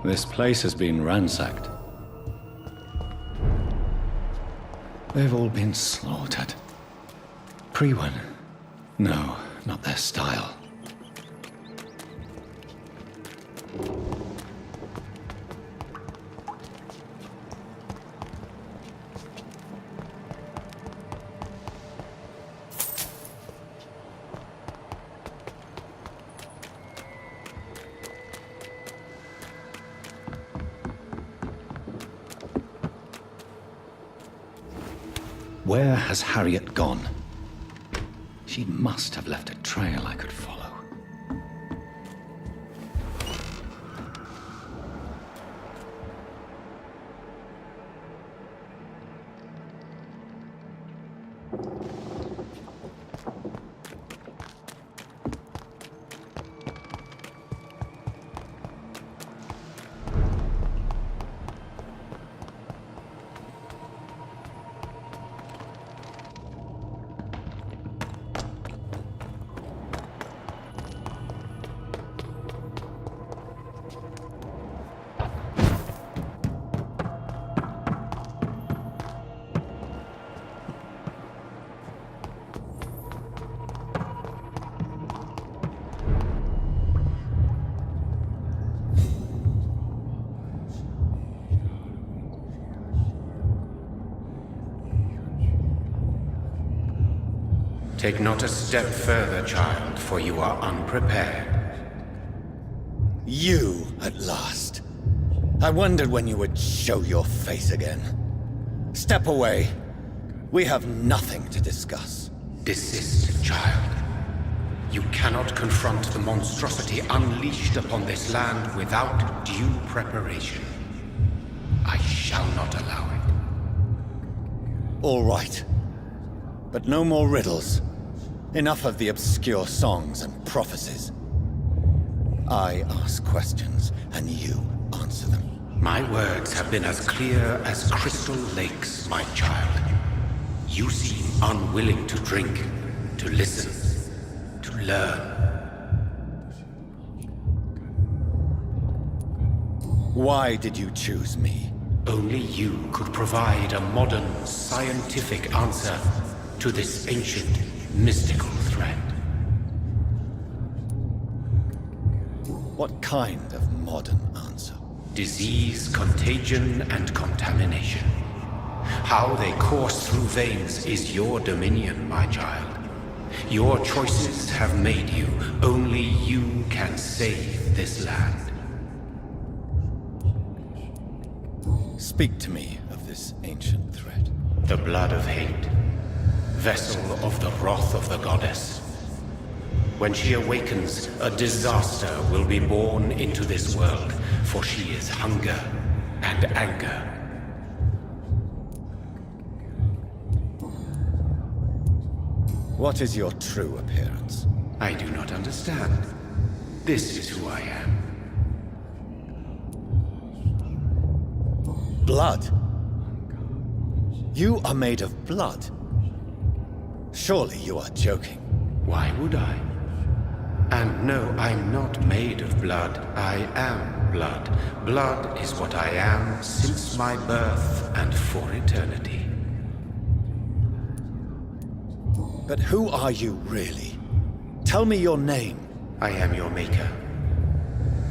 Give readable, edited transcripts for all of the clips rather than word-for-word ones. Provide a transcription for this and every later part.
This place has been ransacked. They've all been slaughtered. Pre-one? No, not their style. Where has Harriet gone? She must have left a trail I could follow. Take not a step further, child, for you are unprepared. You, at last. I wondered when you would show your face again. Step away. We have nothing to discuss. Desist, child. You cannot confront the monstrosity unleashed upon this land without due preparation. I shall not allow it. All right. But no more riddles. Enough of the obscure songs and prophecies. I ask questions, and you answer them. My words have been as clear as crystal lakes, my child. You seem unwilling to drink, to listen, to learn. Why did you choose me? Only you could provide a modern, scientific answer to this ancient, mystical threat. What kind of modern answer? Disease, contagion, and contamination. How they course through veins is your dominion, my child. Your choices have made you. Only you can save this land. Speak to me of this ancient threat. The blood of hate. Vessel of the wrath of the goddess. When she awakens, a disaster will be born into this world, for she is hunger and anger. What is your true appearance? I do not understand. This is who I am. Blood? You are made of blood. Surely you are joking. Why would I? And no, I'm not made of blood. I am blood. Blood is what I am since my birth and for eternity. But who are you really? Tell me your name. I am your maker.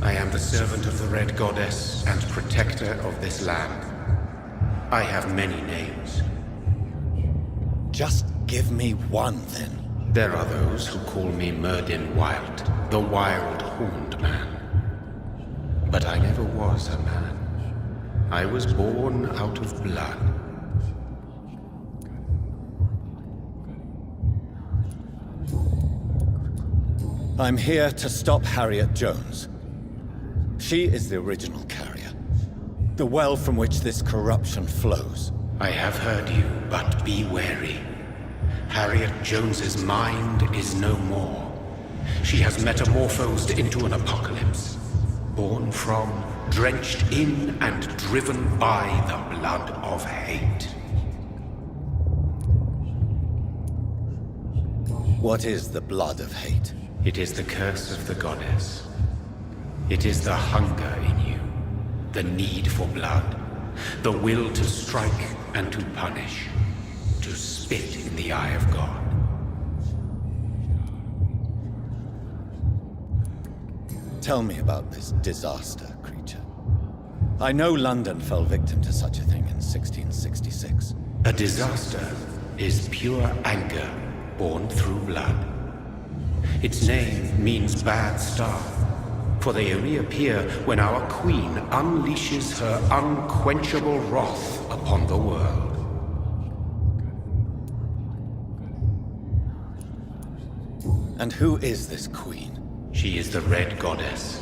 I am the servant of the Red Goddess and protector of this land. I have many names. Just give me one, then. There are those who call me Myrddin Wild, the Wild Horned Man. But I never was a man. I was born out of blood. I'm here to stop Harriet Jones. She is the original carrier. The well from which this corruption flows. I have heard you, but be wary. Harriet Jones's mind is no more. She has metamorphosed into an apocalypse. Born from, drenched in, and driven by the blood of hate. What is the blood of hate? It is the curse of the goddess. It is the hunger in you. the need for blood, the will to strike and to punish, to spit in the eye of God. Tell me about this disaster, creature. I know London fell victim to such a thing in 1666. A disaster is pure anger born through blood. Its name means bad star, for they only appear when our queen unleashes her unquenchable wrath upon the world. And who is this queen? She is the Red Goddess,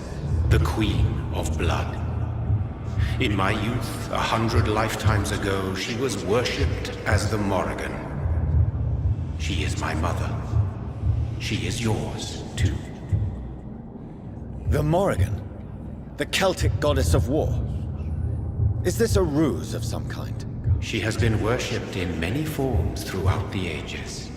the Queen of Blood. In my youth, 100 lifetimes ago, she was worshipped as the Morrigan. She is my mother. She is yours, too. The Morrigan? The Celtic goddess of war? Is this a ruse of some kind? She has been worshipped in many forms throughout the ages.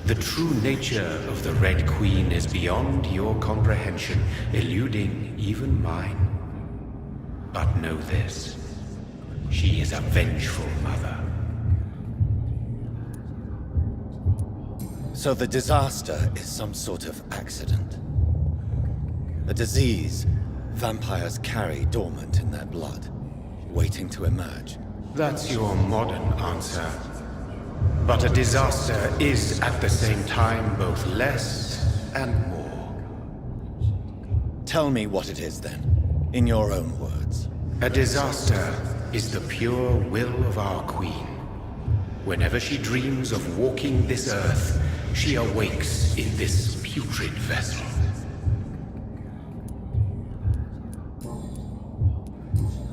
The true nature of the Red Queen is beyond your comprehension, eluding even mine. But know this, she is a vengeful mother. So the disaster is some sort of accident. A disease vampires carry dormant in their blood, waiting to emerge. That's your modern answer. But a disaster is at the same time both less and more. Tell me what it is then, in your own words. A disaster is the pure will of our queen. Whenever she dreams of walking this earth, she awakes in this putrid vessel.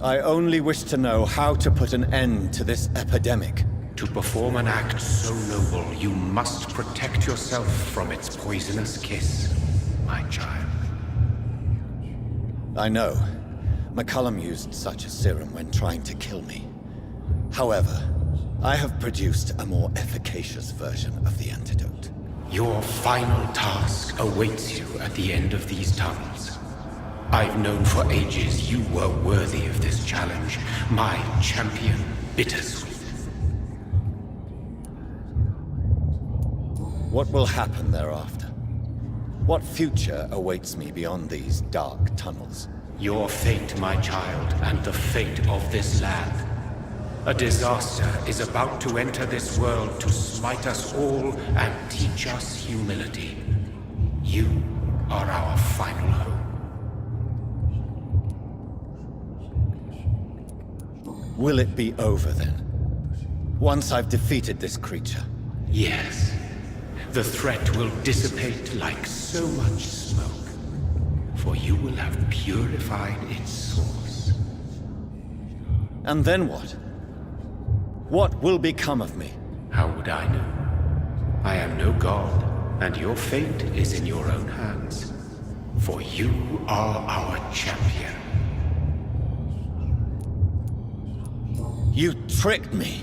I only wish to know how to put an end to this epidemic. To perform an act so noble, you must protect yourself from its poisonous kiss, my child. I know. McCullum used such a serum when trying to kill me. However, I have produced a more efficacious version of the antidote. Your final task awaits you at the end of these tunnels. I've known for ages you were worthy of this challenge, my champion, Bittersweet. What will happen thereafter? What future awaits me beyond these dark tunnels? Your fate, my child, and the fate of this land. A disaster is about to enter this world to smite us all and teach us humility. You are our final hope. Will it be over then? Once I've defeated this creature? Yes. The threat will dissipate like so much smoke, for you will have purified its source. And then what? What will become of me? How would I know? I am no god, and your fate is in your own hands. For you are our champion. You tricked me.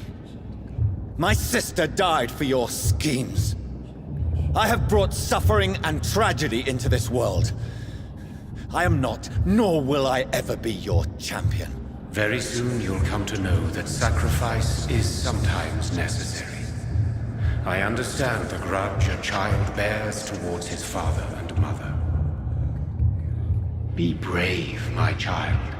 My sister died for your schemes. I have brought suffering and tragedy into this world. I am not, nor will I ever be your champion. Very soon you'll come to know that sacrifice is sometimes necessary. I understand the grudge a child bears towards his father and mother. Be brave, my child.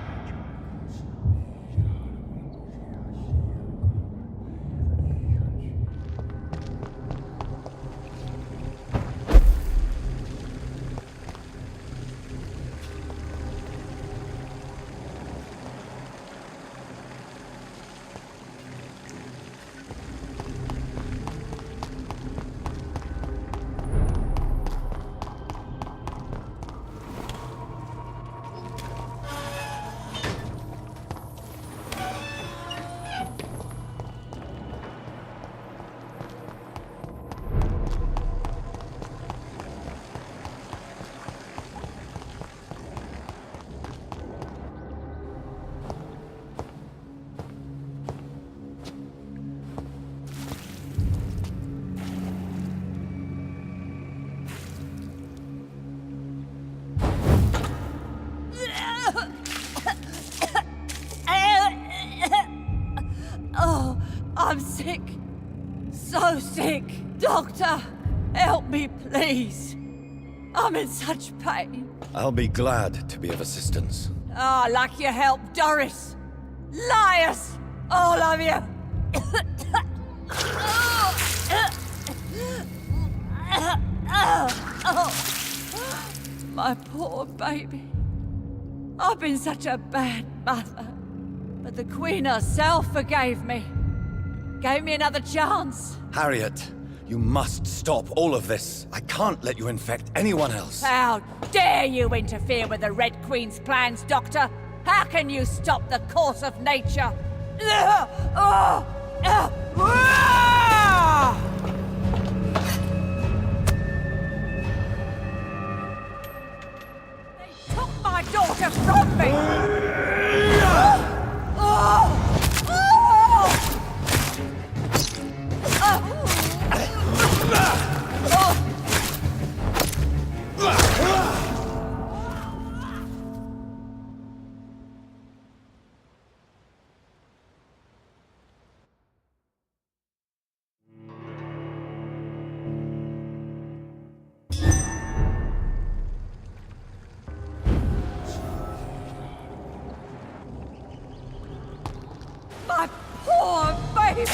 so sick. Doctor, help me, please. I'm in such pain. I'll be glad to be of assistance. Ah, like your help, Doris. Liars! All of you! My poor baby. I've been such a bad mother. But the Queen herself forgave me. Gave me another chance. Harriet, you must stop all of this. I can't let you infect anyone else. How dare you interfere with the Red Queen's plans, Doctor? How can you stop the course of nature? They took my daughter from me! My poor baby!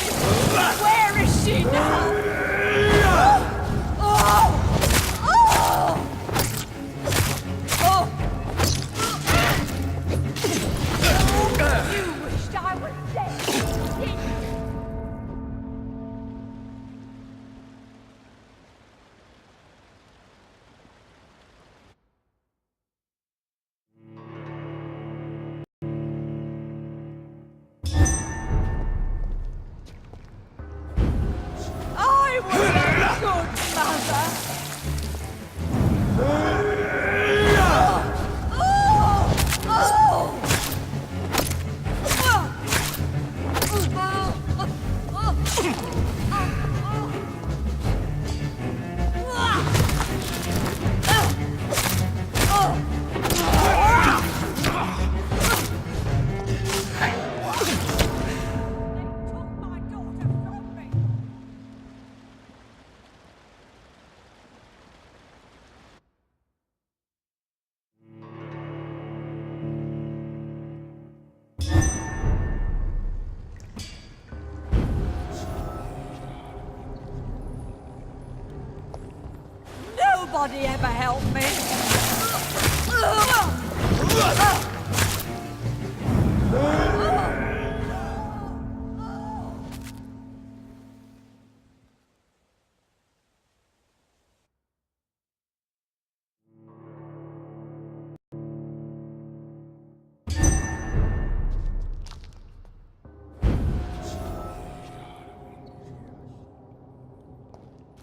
Where is she now? You wished I was dead! I was a good mother. Nobody ever helped me.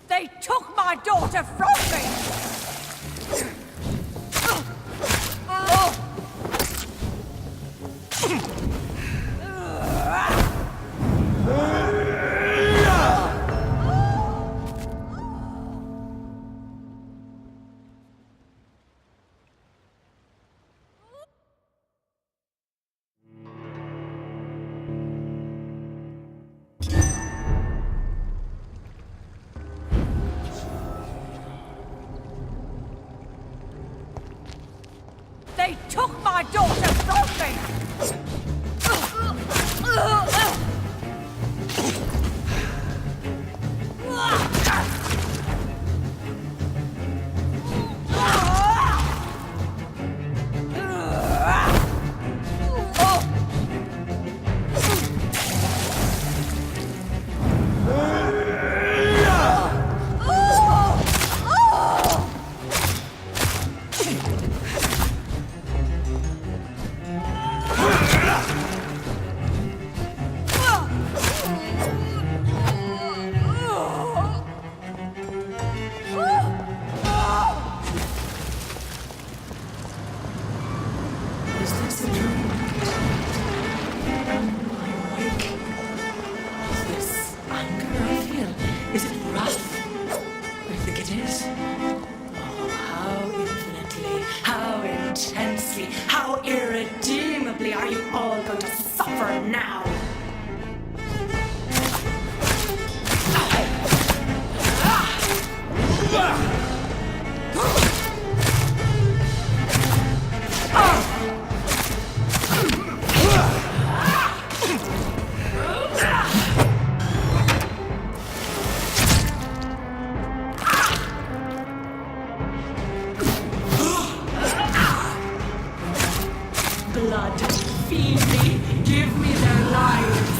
They took my daughter from me! They took my daughter from me! Is this a dream? Is this anger I feel? Is it wrath? I think it is. Oh, how infinitely, how intensely, how irredeemably are you all going to suffer now? Blood, feed me, give me their lives.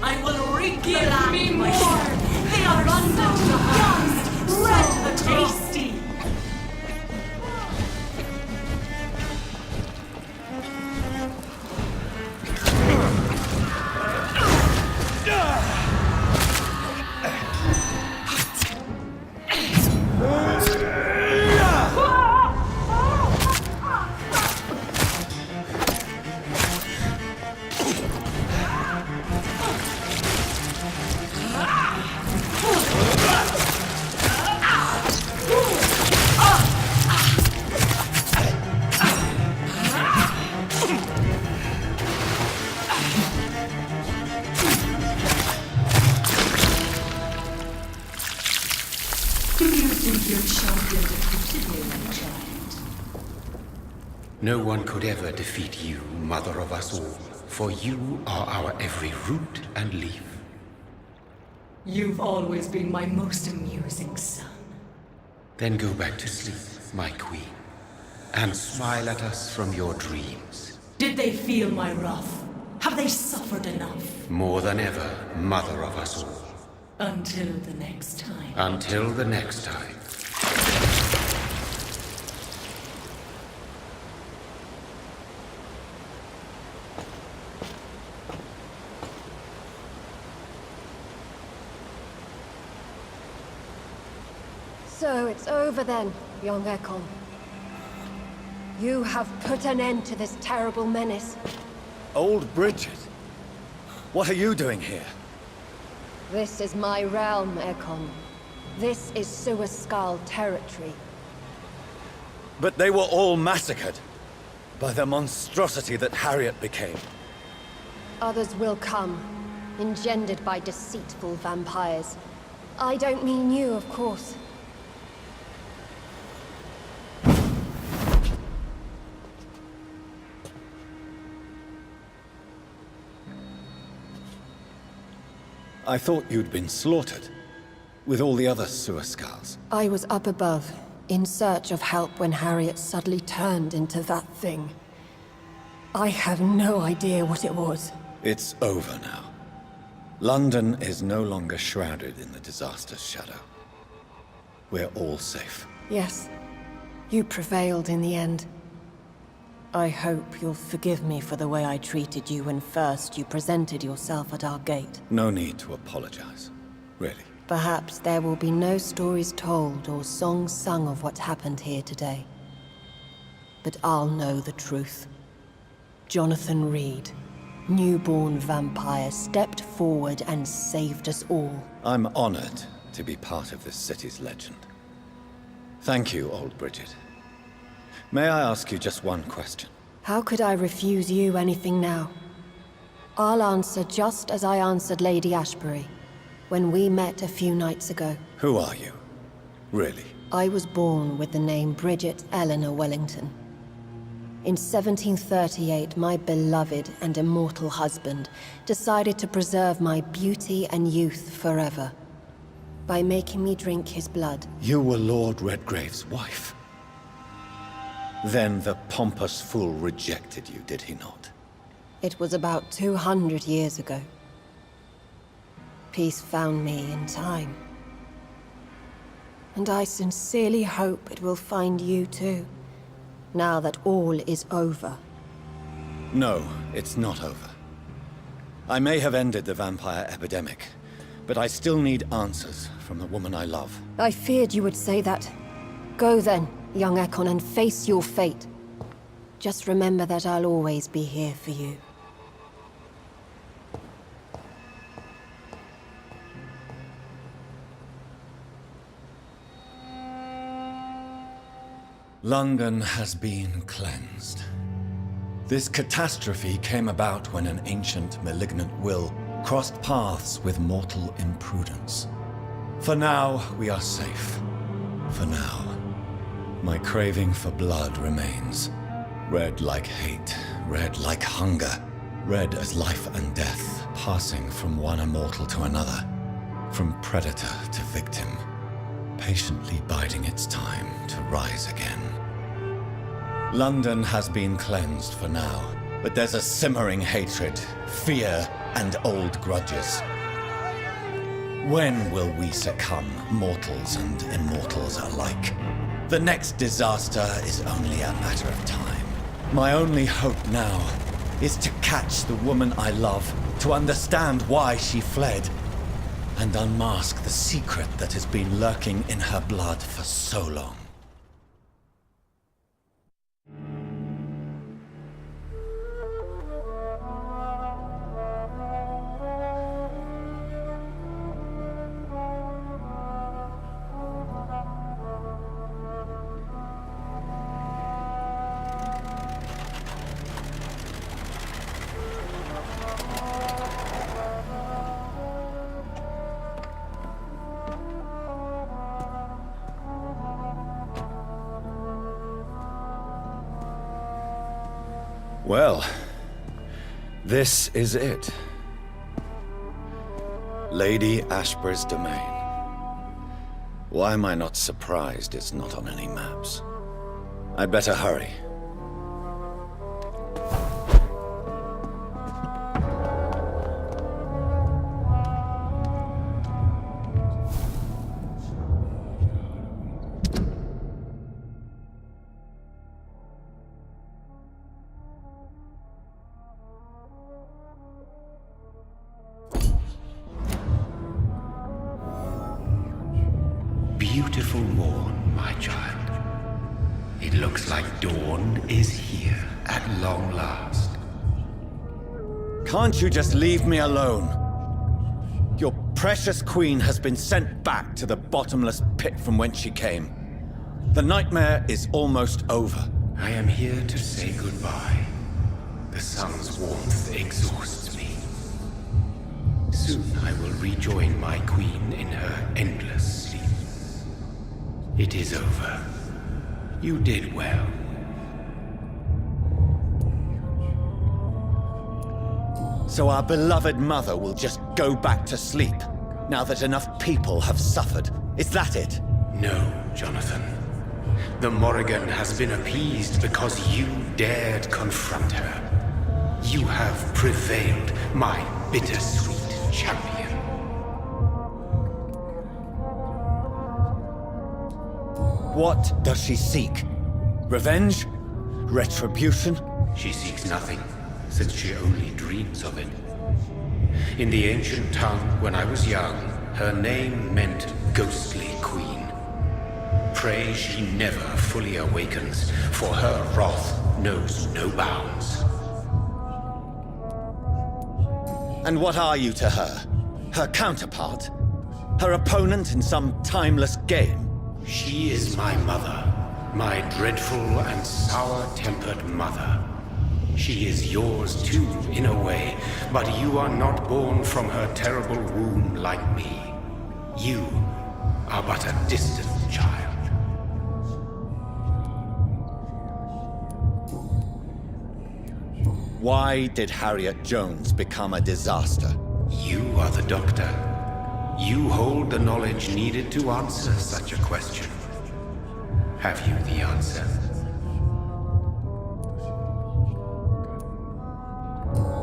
I will wreak give me more. They are abundant, young, red, tasty. Do you think your champion defeated me, my child? No one could ever defeat you, mother of us all, for you are our every root and leaf. You've always been my most amusing son. Then go back to sleep, my queen, and smile at us from your dreams. Did they feel my wrath? Have they suffered enough? More than ever, mother of us all. Until the next time. Until the next time. So it's over then, young Ekon. You have put an end to this terrible menace. Old Bridget? What are you doing here? This is my realm, Ekon. This is Suaskal territory. But they were all massacred by the monstrosity that Harriet became. Others will come, engendered by deceitful vampires. I don't mean you, of course. I thought you'd been slaughtered, with all the other Suaskals. I was up above, in search of help when Harriet suddenly turned into that thing. I have no idea what it was. It's over now. London is no longer shrouded in the disaster's shadow. We're all safe. Yes, you prevailed in the end. I hope you'll forgive me for the way I treated you when first you presented yourself at our gate. No need to apologize, really. Perhaps there will be no stories told or songs sung of what happened here today. But I'll know the truth. Jonathan Reed, newborn vampire, stepped forward and saved us all. I'm honored to be part of this city's legend. Thank you, old Bridget. May I ask you just one question? How could I refuse you anything now? I'll answer just as I answered Lady Ashbury when we met a few nights ago. Who are you? Really? I was born with the name Bridget Eleanor Wellington. In 1738, my beloved and immortal husband decided to preserve my beauty and youth forever by making me drink his blood. You were Lord Redgrave's wife. Then the pompous fool rejected you, did he not? It was about 200 years ago. Peace found me in time. And I sincerely hope it will find you too, now that all is over. No, it's not over. I may have ended the vampire epidemic, but I still need answers from the woman I love. I feared you would say that. Go then, young Ekon, and face your fate. Just remember that I'll always be here for you. London has been cleansed. This catastrophe came about when an ancient, malignant will crossed paths with mortal imprudence. For now, we are safe. For now. My craving for blood remains. Red like hate, red like hunger, red as life and death, passing from one immortal to another, from predator to victim, patiently biding its time to rise again. London has been cleansed for now, but there's a simmering hatred, fear, and old grudges. When will we succumb, mortals and immortals alike? The next disaster is only a matter of time. My only hope now is to catch the woman I love, to understand why she fled, and unmask the secret that has been lurking in her blood for so long. Well, this is it. Lady Ashbur's domain. Why am I not surprised it's not on any maps? I'd better hurry. Beautiful morn, my child. It looks like dawn is here at long last. Can't you just leave me alone? Your precious queen has been sent back to the bottomless pit from whence she came. The nightmare is almost over. I am here to say goodbye. The sun's warmth exhausts me. Soon I will rejoin my queen in her endless sleep. It is over. You did well. So our beloved mother will just go back to sleep, now that enough people have suffered. Is that it? No, Jonathan. The Morrigan has been appeased because you dared confront her. You have prevailed, my bittersweet champion. What does she seek? Revenge? Retribution? She seeks nothing, since she only dreams of it. In the ancient tongue, when I was young, her name meant ghostly queen. Pray she never fully awakens, for her wrath knows no bounds. And what are you to her? Her counterpart? Her opponent in some timeless game? She is my mother, my dreadful and sour-tempered mother. She is yours too, in a way, but you are not born from her terrible womb like me. You are but a distant child. Why did Harriet Jones become a disaster? You are the doctor. You hold the knowledge needed to answer such a question. Have you the answer?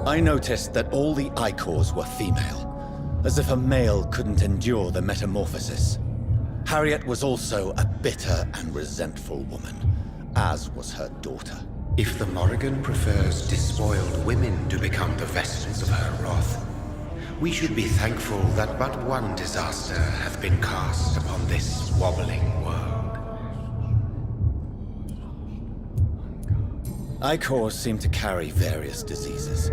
I noticed that all the Icors were female, as if a male couldn't endure the metamorphosis. Harriet was also a bitter and resentful woman, as was her daughter. If the Morrigan prefers despoiled women to become the vessels of her wrath, we should be thankful that but one disaster hath been cast upon this wobbling world. Icors seem to carry various diseases.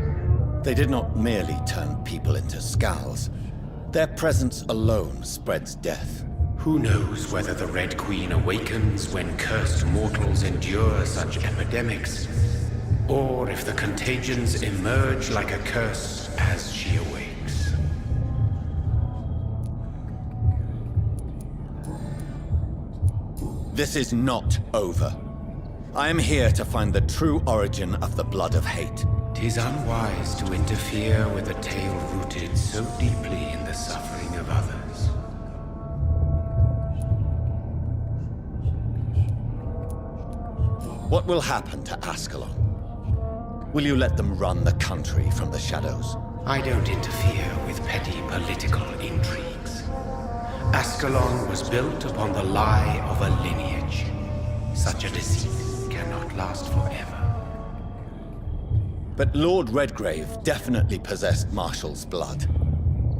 They did not merely turn people into skulls. Their presence alone spreads death. Who knows whether the Red Queen awakens when cursed mortals endure such epidemics, or if the contagions emerge like a curse as she awakes. This is not over. I am here to find the true origin of the blood of hate. 'Tis unwise to interfere with a tale rooted so deeply in the suffering of others. What will happen to Ascalon? Will you let them run the country from the shadows? I don't interfere with petty political intrigues. Ascalon was built upon the lie of a lineage. Such a deceit cannot last forever. But Lord Redgrave definitely possessed Marshall's blood.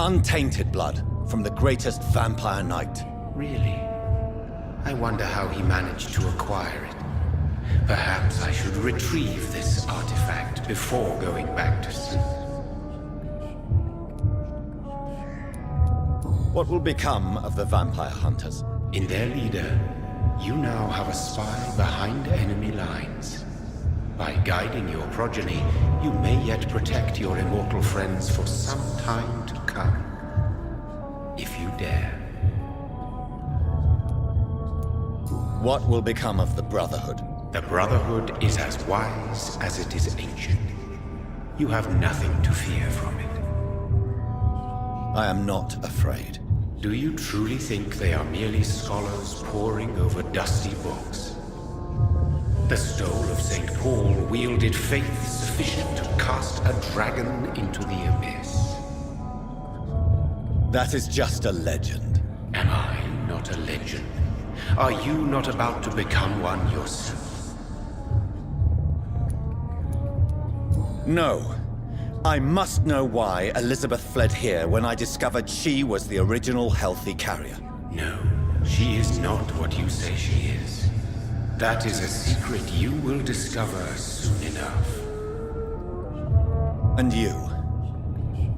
Untainted blood from the greatest vampire knight. Really? I wonder how he managed to acquire it. Perhaps I should retrieve this artifact before going back to sleep. What will become of the vampire hunters? In their leader, you now have a spy behind enemy lines. By guiding your progeny, you may yet protect your immortal friends for some time to come. If you dare. What will become of the Brotherhood? The Brotherhood is as wise as it is ancient. You have nothing to fear from it. I am not afraid. Do you truly think they are merely scholars poring over dusty books? The stole of St. Paul wielded faith sufficient to cast a dragon into the abyss. That is just a legend. Am I not a legend? Are you not about to become one yourself? No. I must know why Elizabeth fled here when I discovered she was the original healthy carrier. No, she is not what you say she is. That is a secret you will discover soon enough. And you?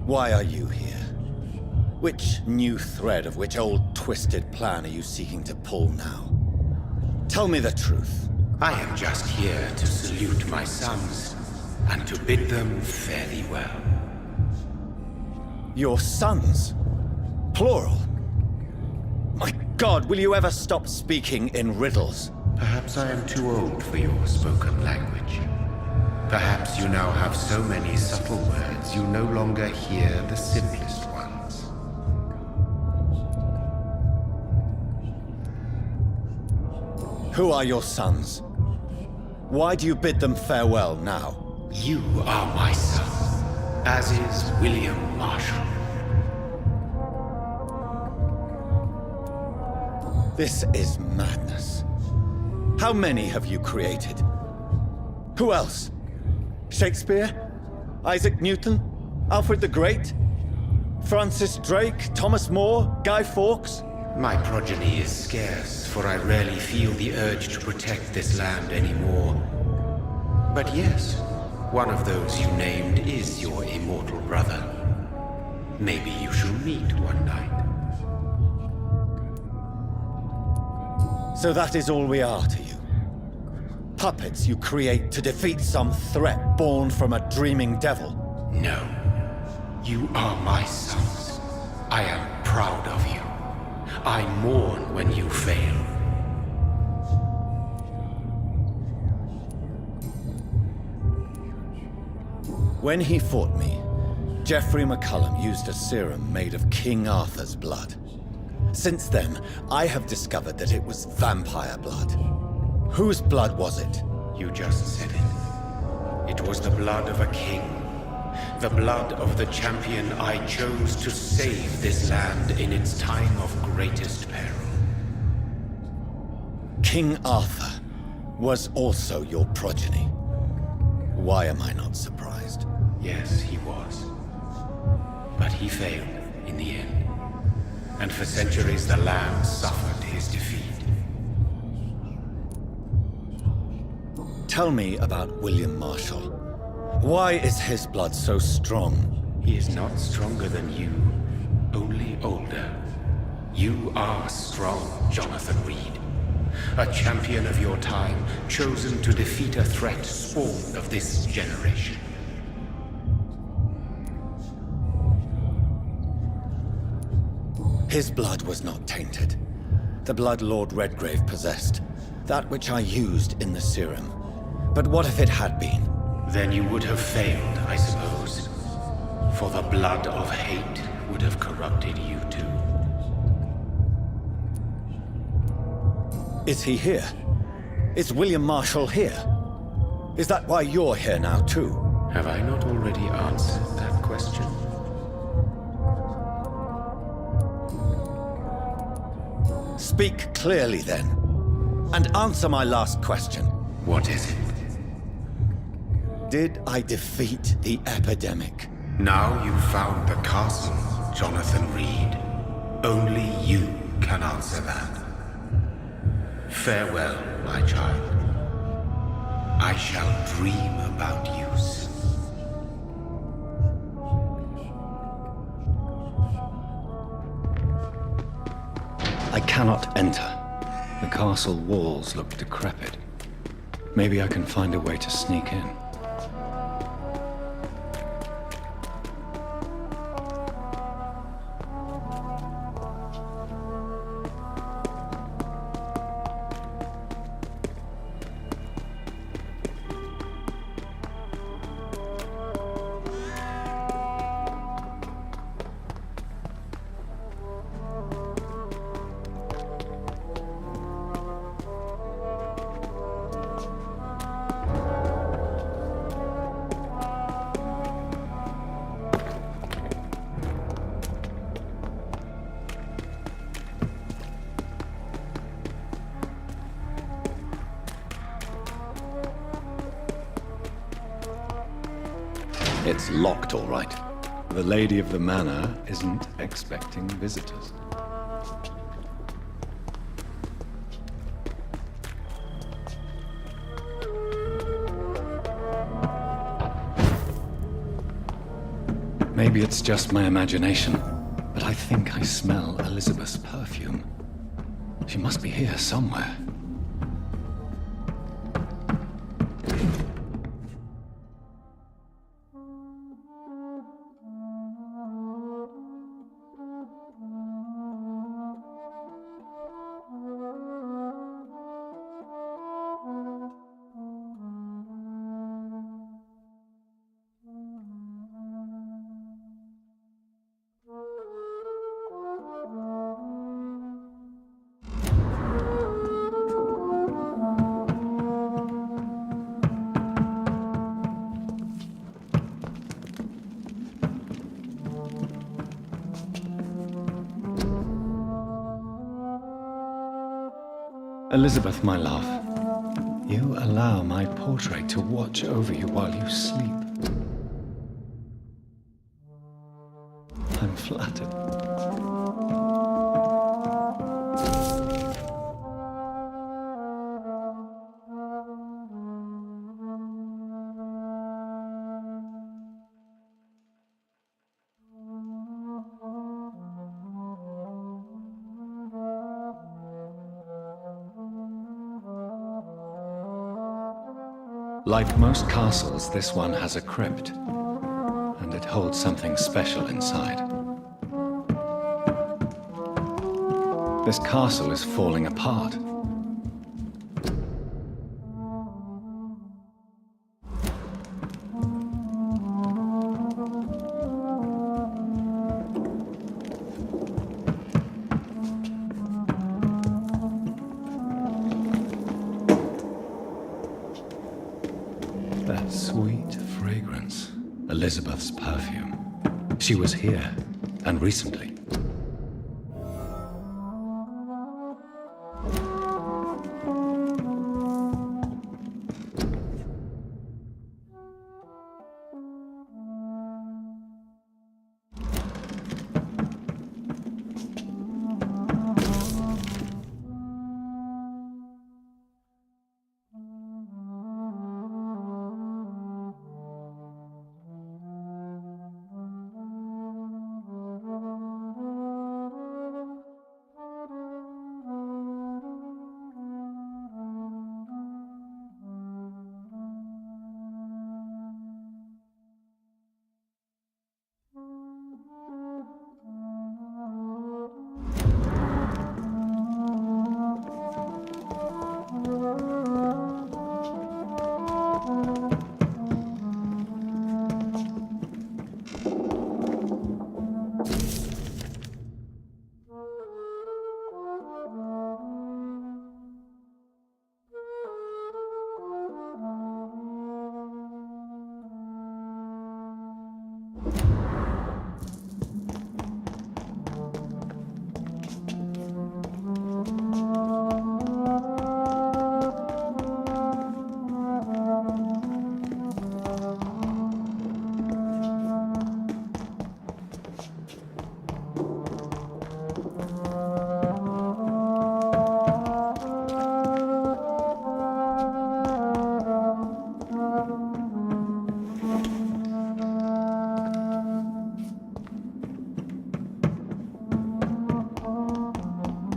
Why are you here? Which new thread of which old twisted plan are you seeking to pull now? Tell me the truth. I am just here to salute my sons, and to bid them fare thee well. Your sons? Plural? My God, will you ever stop speaking in riddles? Perhaps I am too old for your spoken language. Perhaps you now have so many subtle words you no longer hear the simplest ones. Who are your sons? Why do you bid them farewell now? You are my son, as is William Marshall. This is madness. How many have you created? Who else? Shakespeare? Isaac Newton? Alfred the Great? Francis Drake? Thomas More? Guy Fawkes? My progeny is scarce, for I rarely feel the urge to protect this land anymore. But yes, one of those you named is your immortal brother. Maybe you shall meet one night. So that is all we are to you? Puppets you create to defeat some threat born from a dreaming devil? No. You are my sons. I am proud of you. I mourn when you fail. When he fought me, Geoffrey McCullum used a serum made of King Arthur's blood. Since then, I have discovered that it was vampire blood. Whose blood was it? You just said it. It was the blood of a king. The blood of the champion I chose to save this land in its time of greatest peril. King Arthur was also your progeny. Why am I not surprised? Yes, he was. But he failed in the end. And for centuries the land suffered his defeat. Tell me about William Marshall. Why is his blood so strong? He is not stronger than you, only older. You You are strong, Jonathan Reed. A champion of your time, chosen to defeat a threat spawned of this generation. His blood was not tainted. The blood Lord Redgrave possessed. That which I used in the serum. But what if it had been? Then you would have failed, I suppose. For the blood of hate would have corrupted you too. Is he here? Is William Marshall here? Is that why you're here now too? Have I not already answered that question? Speak clearly then, and answer my last question. What is it? Did I defeat the epidemic? Now you've found the castle, Jonathan Reed. Only you can answer that. Farewell, my child. I shall dream about you soon. I cannot enter. The castle walls look decrepit. Maybe I can find a way to sneak in. It's locked, all right. The lady of the manor isn't expecting visitors. Maybe it's just my imagination, but I think I smell Elizabeth's perfume. She must be here somewhere. Elizabeth, my love, you allow my portrait to watch over you while you sleep. I'm flattered. Like most castles, this one has a crypt, and it holds something special inside. This castle is falling apart. That sweet fragrance. Elizabeth's perfume. She was here, and recently.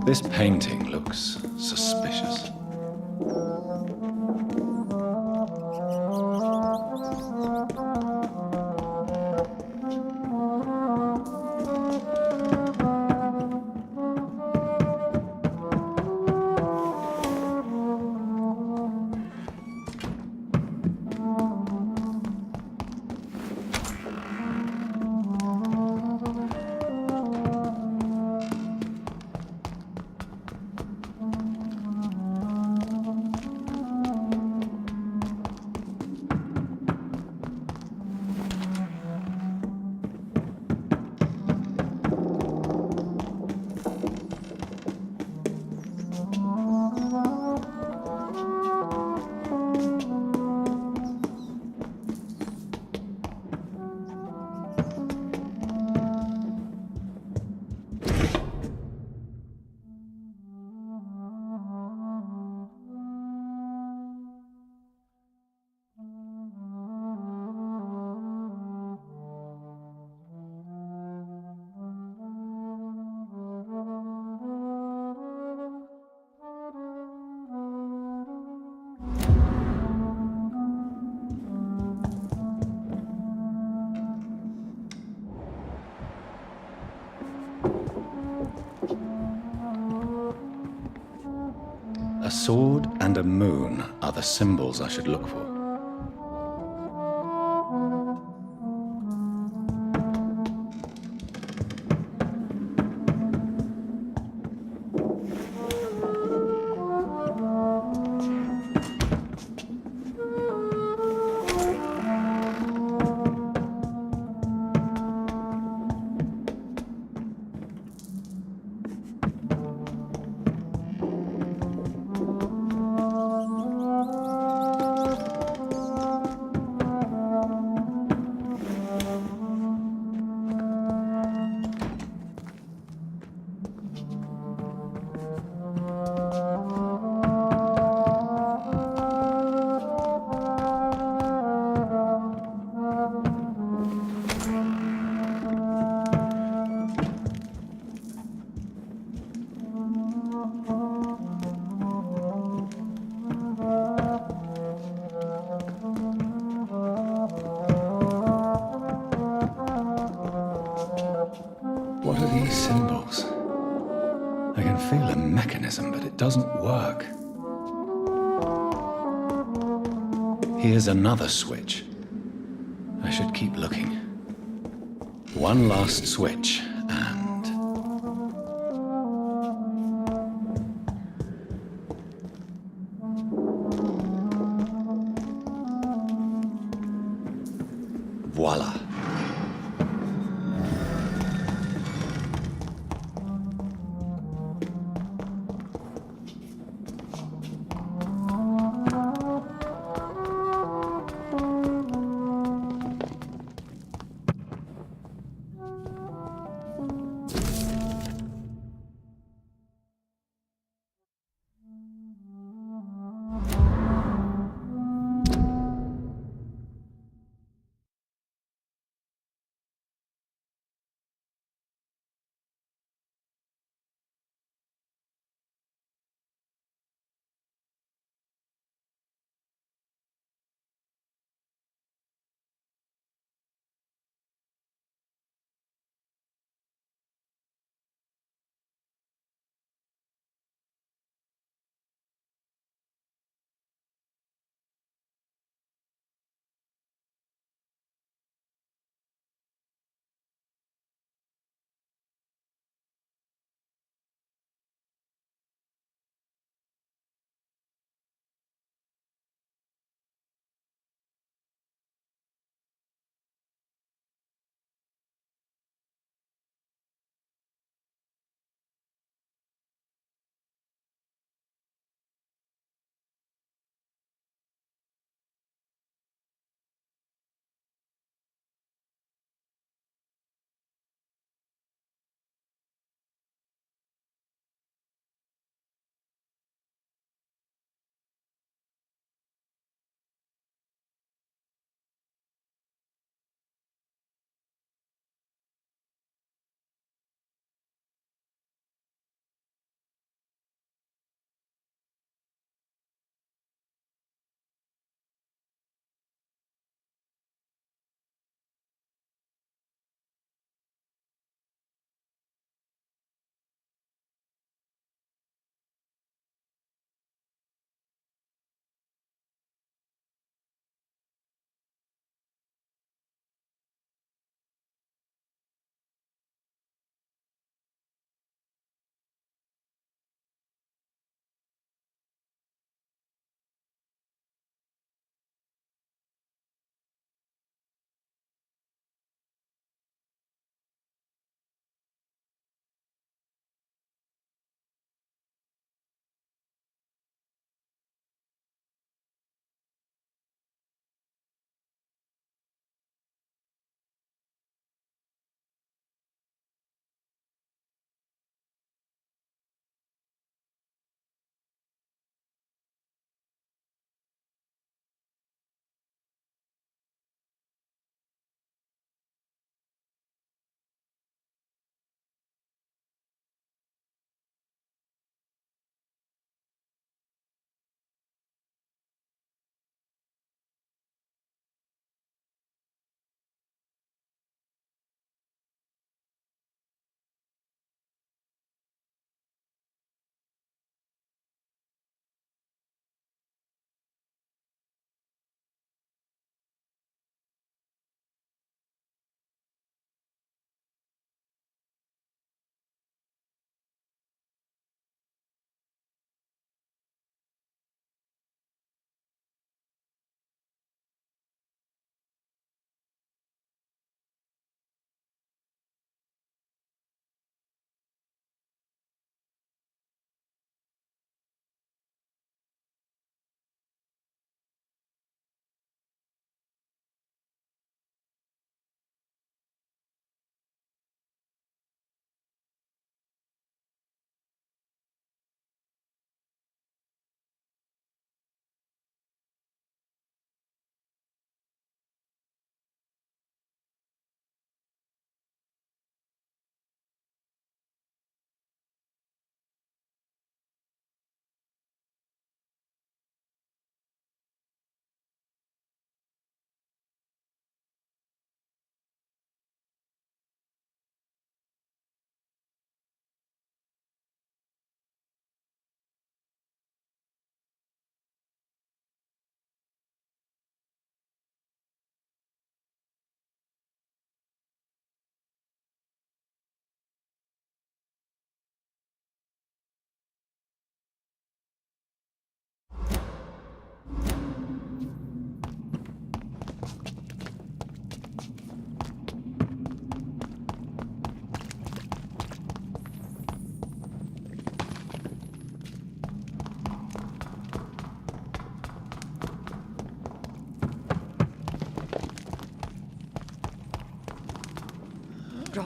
This painting looks suspicious. A sword and a moon are the symbols I should look for. What are these symbols? I can feel a mechanism, but it doesn't work. Here's another switch. I should keep looking. One last switch, and... voila.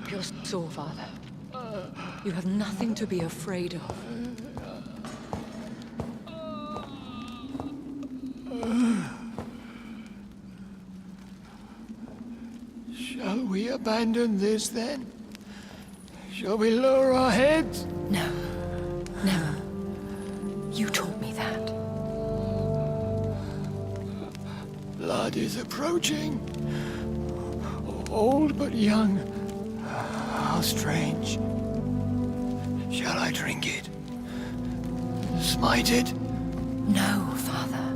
up your sore, Father. You have nothing to be afraid of. Shall we abandon this then? Shall we lower our heads? No. Never. You taught me that. Blood is approaching. Old but young. How strange. Shall I drink it? Smite it? No, Father.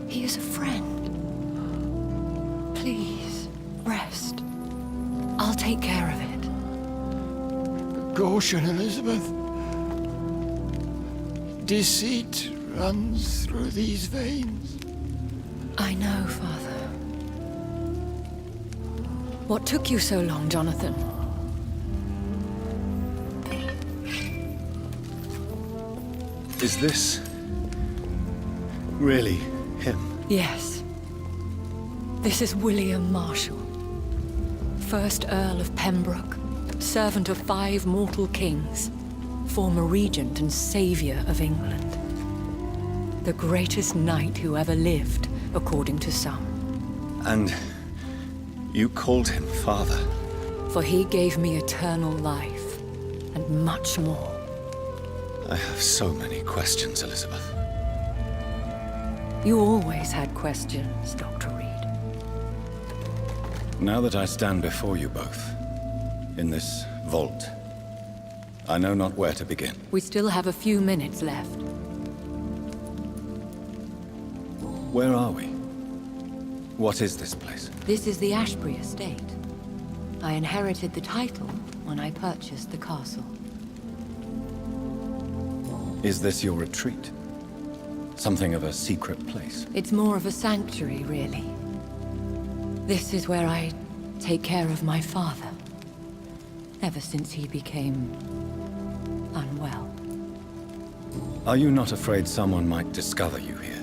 He is a friend. Please, rest. I'll take care of it. Caution, Elizabeth. Deceit runs through these veins. I know, Father. What took you so long, Jonathan? Is this really him? Yes. This is William Marshall, 1st Earl of Pembroke, servant of 5 mortal kings, former regent and savior of England. The greatest knight who ever lived, according to some. And you called him father. For he gave me eternal life, and much more. I have so many questions, Elizabeth. You always had questions, Dr. Reed. Now that I stand before you both, in this vault, I know not where to begin. We still have a few minutes left. Where are we? What is this place? This is the Ashbury estate. I inherited the title when I purchased the castle. Is this your retreat? Something of a secret place? It's more of a sanctuary, really. This is where I take care of my father. Ever since he became unwell. Are you not afraid someone might discover you here?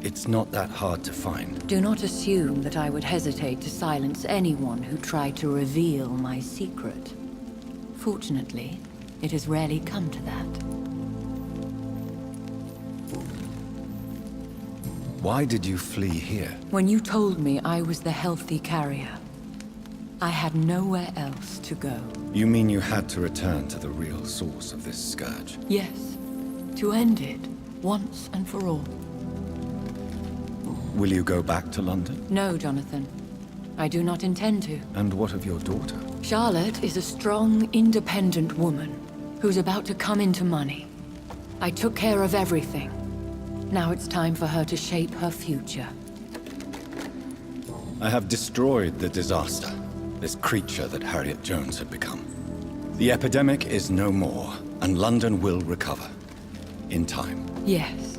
It's not that hard to find. Do not assume that I would hesitate to silence anyone who tried to reveal my secret. Fortunately, it has rarely come to that. Why did you flee here? When you told me I was the healthy carrier, I had nowhere else to go. You mean you had to return to the real source of this scourge? Yes, to end it, once and for all. Will you go back to London? No, Jonathan. I do not intend to. And what of your daughter? Charlotte is a strong, independent woman who's about to come into money. I took care of everything. Now it's time for her to shape her future. I have destroyed the disaster, this creature that Harriet Jones had become. The epidemic is no more, and London will recover. In time. Yes.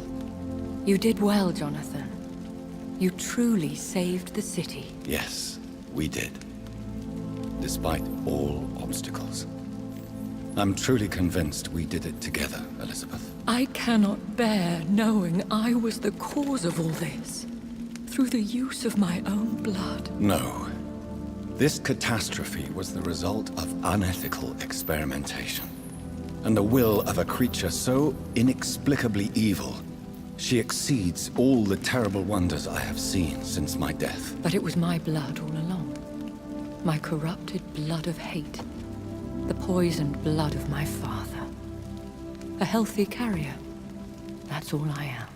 You did well, Jonathan. You truly saved the city. Yes, we did. Despite all obstacles. I'm truly convinced we did it together, Elizabeth. I cannot bear knowing I was the cause of all this. Through the use of my own blood. No. This catastrophe was the result of unethical experimentation. And the will of a creature so inexplicably evil, she exceeds all the terrible wonders I have seen since my death. But it was my blood all along. My corrupted blood of hate. The poisoned blood of my father. A healthy carrier. That's all I am.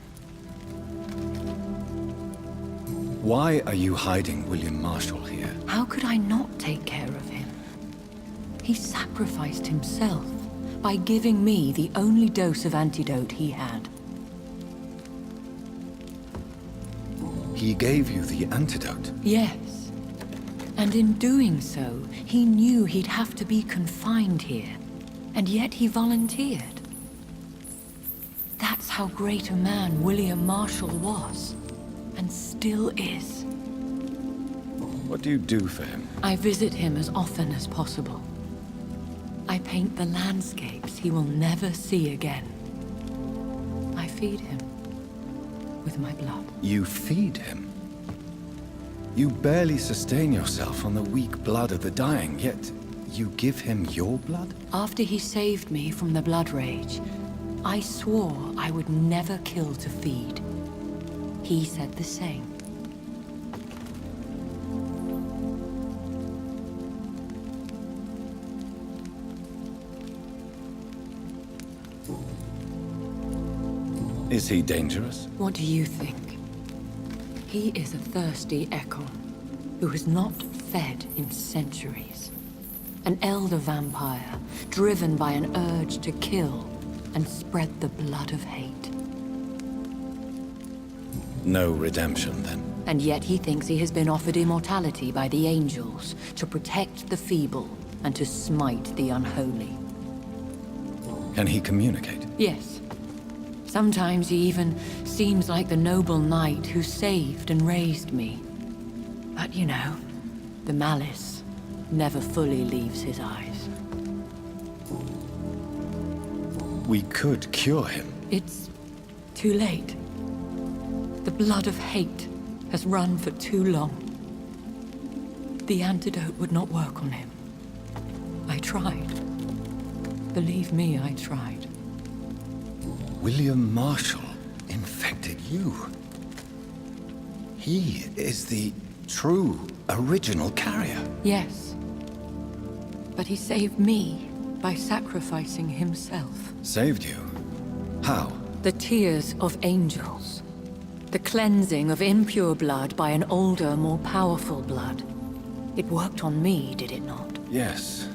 Why are you hiding William Marshall here? How could I not take care of him? He sacrificed himself by giving me the only dose of antidote he had. He gave you the antidote? Yes. And in doing so, he knew he'd have to be confined here. And yet he volunteered. That's how great a man William Marshall was. And still is. What do you do for him? I visit him as often as possible. I paint the landscapes he will never see again. I feed him with my blood. You feed him? You barely sustain yourself on the weak blood of the dying, yet you give him your blood? After he saved me from the blood rage, I swore I would never kill to feed. He said the same. Is he dangerous? What do you think? He is a thirsty Ekon, who has not fed in centuries. An elder vampire, driven by an urge to kill and spread the blood of hate. No redemption, then? And yet he thinks he has been offered immortality by the angels to protect the feeble and to smite the unholy. Can he communicate? Yes. Sometimes he even seems like the noble knight who saved and raised me. But you know, the malice never fully leaves his eyes. We could cure him. It's too late. The blood of hate has run for too long. The antidote would not work on him. I tried. Believe me, I tried. William Marshall infected you. He is the true, original carrier. Yes. But he saved me by sacrificing himself. Saved you? How? The tears of angels. The cleansing of impure blood by an older, more powerful blood. It worked on me, did it not? Yes.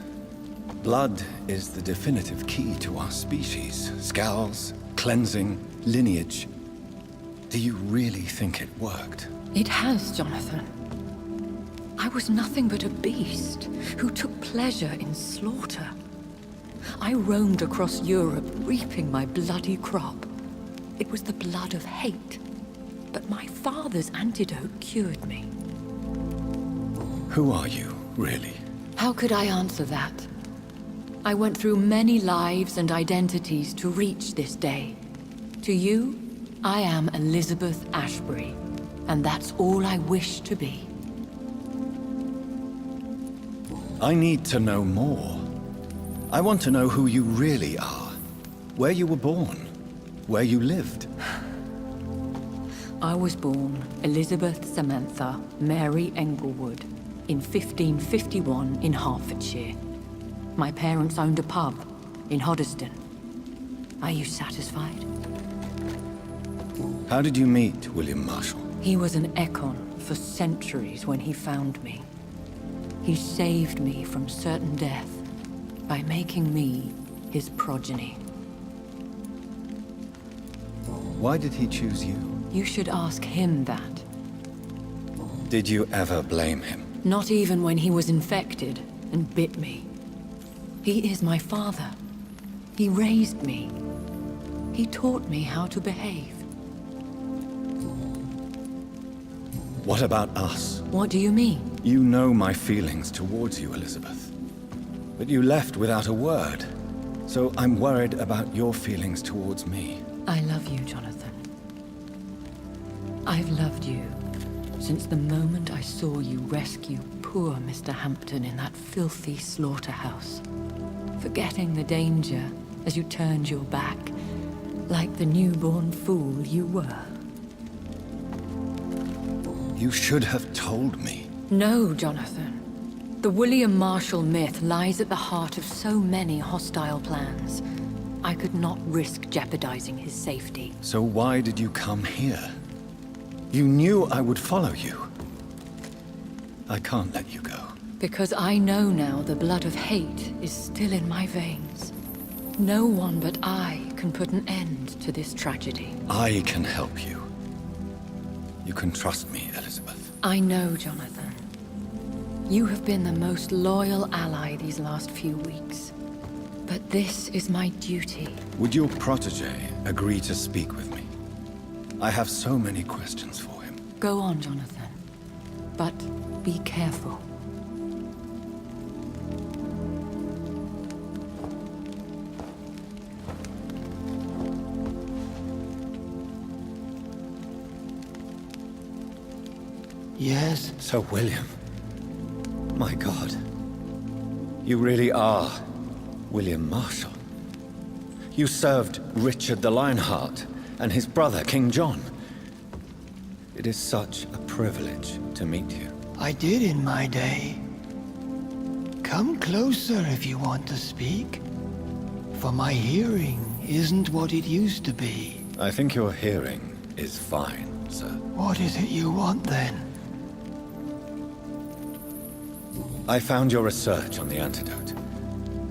Blood is the definitive key to our species. Scowls, cleansing, lineage. Do you really think it worked? It has, Jonathan. I was nothing but a beast who took pleasure in slaughter. I roamed across Europe, reaping my bloody crop. It was the blood of hate. But my father's antidote cured me. Who are you, really? How could I answer that? I went through many lives and identities to reach this day. To you, I am Elizabeth Ashbury, and that's all I wish to be. I need to know more. I want to know who you really are. Where you were born. Where you lived. I was born Elizabeth Samantha Mary Englewood in 1551 in Hertfordshire. My parents owned a pub in Hoddesdon. Are you satisfied? How did you meet William Marshall? He was an Ekon for centuries when he found me. He saved me from certain death by making me his progeny. Why did he choose you? You should ask him that. Did you ever blame him? Not even when he was infected and bit me. He is my father. He raised me. He taught me how to behave. What about us? What do you mean? You know my feelings towards you, Elizabeth. But you left without a word. So I'm worried about your feelings towards me. I love you, Jonathan. I've loved you since the moment I saw you rescue poor Mr. Hampton in that filthy slaughterhouse. Forgetting the danger as you turned your back, like the newborn fool you were. You should have told me. No, Jonathan. The William Marshall myth lies at the heart of so many hostile plans. I could not risk jeopardizing his safety. So why did you come here? You knew I would follow you. I can't let you go. Because I know now the blood of hate is still in my veins. No one but I can put an end to this tragedy. I can help you. You can trust me, Elizabeth. I know, Jonathan. You have been the most loyal ally these last few weeks. But this is my duty. Would your protege agree to speak with me? I have so many questions for him. Go on, Jonathan. But be careful. Yes? Sir William. My God. You really are William Marshall. You served Richard the Lionheart and his brother, King John. It is such a privilege to meet you. I did in my day. Come closer if you want to speak. For my hearing isn't what it used to be. I think your hearing is fine, sir. What is it you want then? I found your research on the antidote.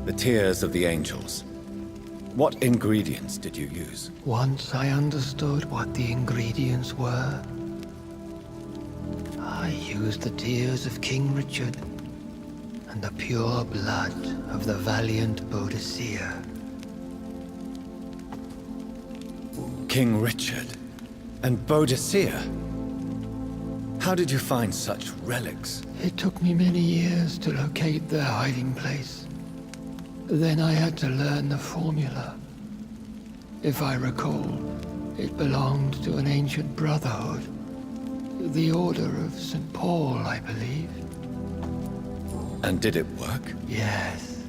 The Tears of the Angels. What ingredients did you use? Once I understood what the ingredients were, I used the tears of King Richard and the pure blood of the valiant Boadicea. King Richard and Boadicea? How did you find such relics? It took me many years to locate their hiding place. Then I had to learn the formula. If I recall, it belonged to an ancient brotherhood. The Order of St. Paul, I believe. And did it work? Yes.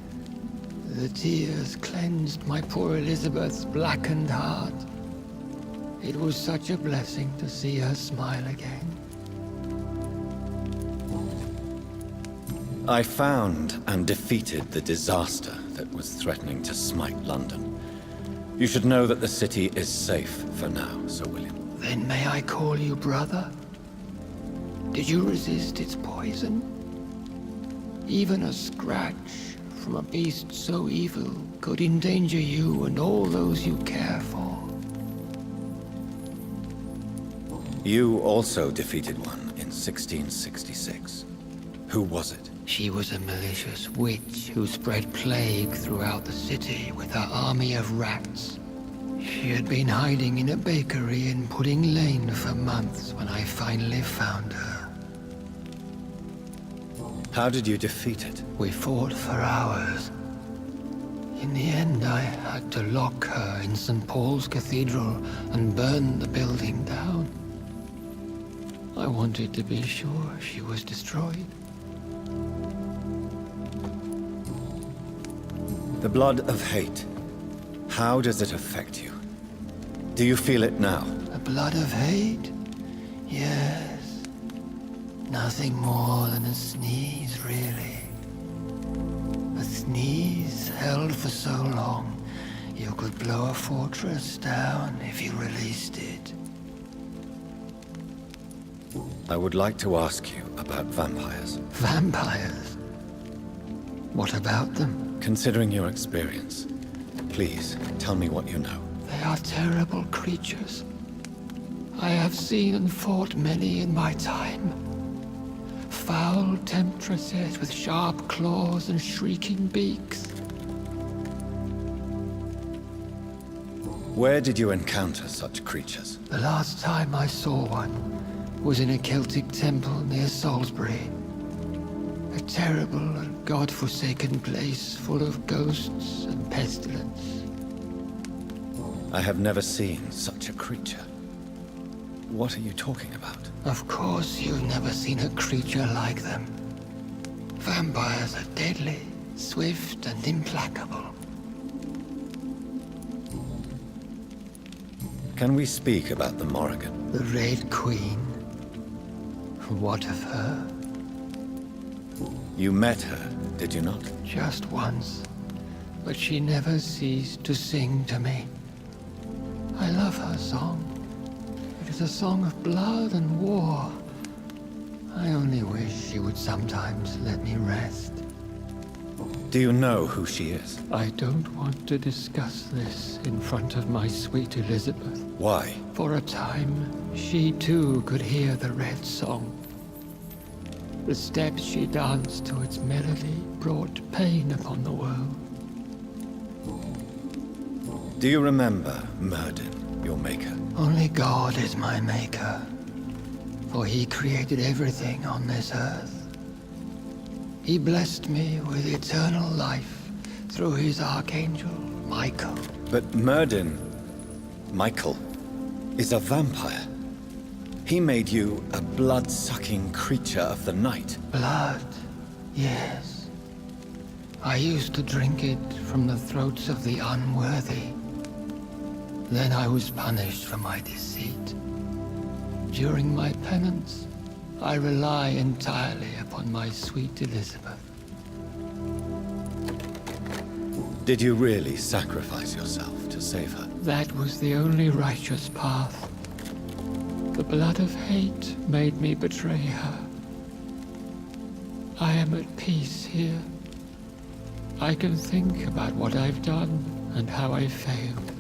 The tears cleansed my poor Elizabeth's blackened heart. It was such a blessing to see her smile again. I found and defeated the disaster that was threatening to smite London. You should know that the city is safe for now, Sir William. Then may I call you brother? Did you resist its poison? Even a scratch from a beast so evil could endanger you and all those you care for. You also defeated one in 1666. Who was it? She was a malicious witch who spread plague throughout the city with her army of rats. She had been hiding in a bakery in Pudding Lane for months when I finally found her. How did you defeat it? We fought for hours. In the end, I had to lock her in St. Paul's Cathedral and burn the building down. I wanted to be sure she was destroyed. The blood of hate. How does it affect you? Do you feel it now? The blood of hate? Yes. Nothing more than a sneeze, really. A sneeze held for so long, you could blow a fortress down if you released it. I would like to ask you about vampires. Vampires? What about them? Considering your experience, please tell me what you know. They are terrible creatures. I have seen and fought many in my time. Foul temptresses with sharp claws and shrieking beaks. Where did you encounter such creatures? The last time I saw one was in a Celtic temple near Salisbury. A terrible and god-forsaken place full of ghosts and pestilence. I have never seen such a creature. What are you talking about? Of course you've never seen a creature like them. Vampires are deadly, swift and implacable. Can we speak about the Morrigan? The Red Queen. What of her? You met her, did you not? Just once, but she never ceased to sing to me. I love her song. It is a song of blood and war. I only wish she would sometimes let me rest. Do you know who she is? I don't want to discuss this in front of my sweet Elizabeth. Why? For a time, she too could hear the Red Song. The steps she danced to its melody brought pain upon the world. Do you remember Myrddin, your maker? Only God is my maker, for he created everything on this earth. He blessed me with eternal life through his archangel, Michael. But Myrddin, Michael, is a vampire. He made you a blood-sucking creature of the night. Blood, yes. I used to drink it from the throats of the unworthy. Then I was punished for my deceit. During my penance, I rely entirely upon my sweet Elizabeth. Did you really sacrifice yourself to save her? That was the only righteous path. The blood of hate made me betray her. I am at peace here. I can think about what I've done and how I failed.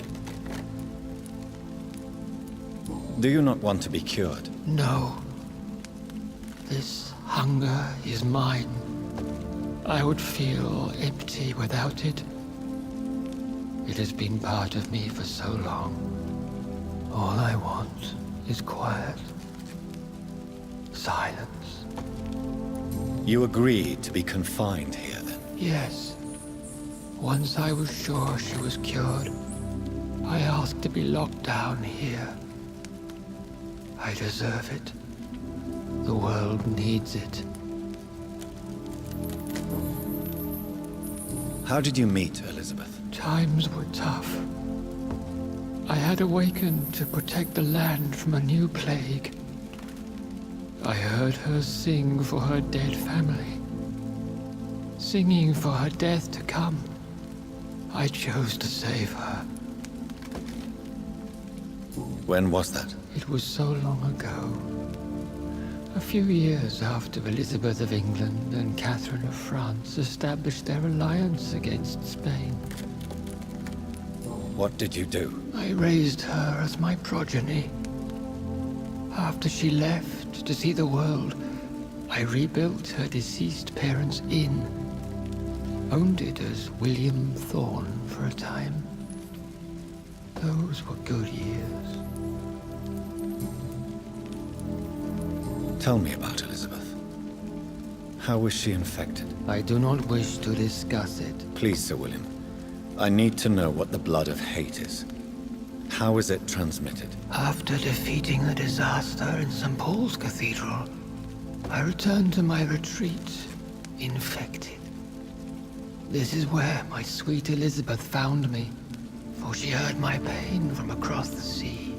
Do you not want to be cured? No. This hunger is mine. I would feel empty without it. It has been part of me for so long. All I want is quiet. Silence. You agreed to be confined here, then? Yes. Once I was sure she was cured, I asked to be locked down here. I deserve it. The world needs it. How did you meet Elizabeth? Times were tough. I had awakened to protect the land from a new plague. I heard her sing for her dead family. Singing for her death to come. I chose to save her. When was that? It was so long ago. A few years after Elizabeth of England and Catherine of France established their alliance against Spain. What did you do? I raised her as my progeny. After she left to see the world, I rebuilt her deceased parents' inn. Owned it as William Thorne for a time. Those were good years. Tell me about Elizabeth. How was she infected? I do not wish to discuss it. Please, Sir William. I need to know what the blood of hate is. How is it transmitted? After defeating the disaster in St. Paul's Cathedral, I returned to my retreat, infected. This is where my sweet Elizabeth found me, for she heard my pain from across the sea.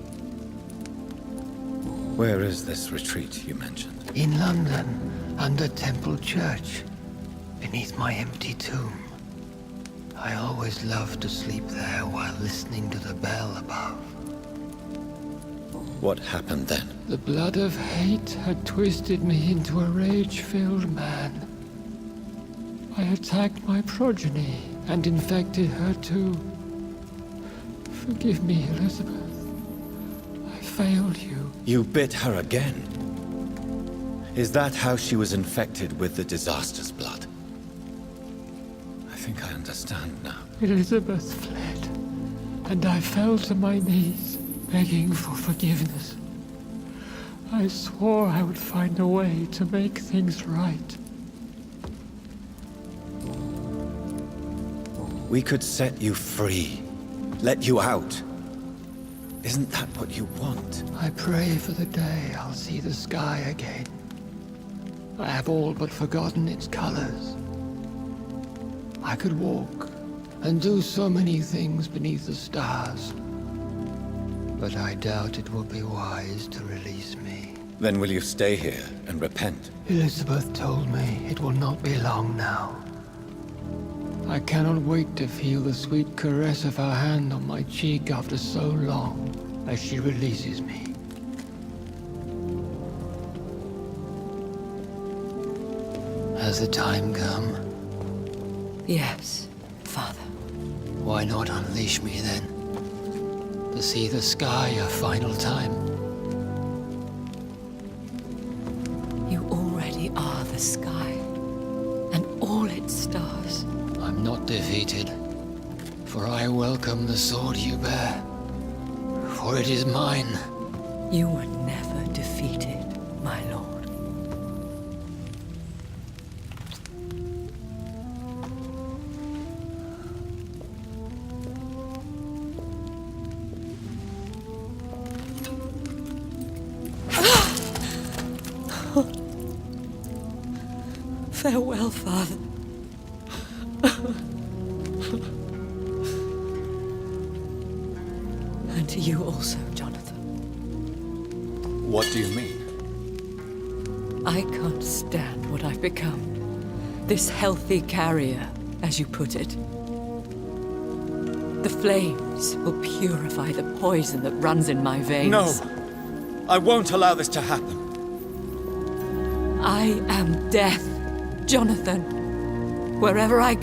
Where is this retreat you mentioned? In London, under Temple Church, beneath my empty tomb. I always loved to sleep there while listening to the bell above. What happened then? The blood of hate had twisted me into a rage-filled man. I attacked my progeny and infected her too. Forgive me, Elizabeth. I failed you. You bit her again? Is that how she was infected with the disaster's blood? I think I understand now. Elizabeth fled, and I fell to my knees, begging for forgiveness. I swore I would find a way to make things right. We could set you free. Let you out. Isn't that what you want? I pray for the day I'll see the sky again. I have all but forgotten its colors. I could walk and do so many things beneath the stars. But I doubt it will be wise to release me. Then will you stay here and repent? Elizabeth told me it will not be long now. I cannot wait to feel the sweet caress of her hand on my cheek after so long as she releases me. Has the time come? Yes, Father. Why not unleash me then? To see the sky a final time. You already are the sky, and all its stars. I'm not defeated, for I welcome the sword you bear, for it is mine. You were never defeated, my lord. Farewell, Father. And to you also, Jonathan. What do you mean? I can't stand what I've become. This healthy carrier, as you put it. The flames will purify the poison that runs in my veins. No! I won't allow this to happen. I am death, Jonathan. Wherever I go.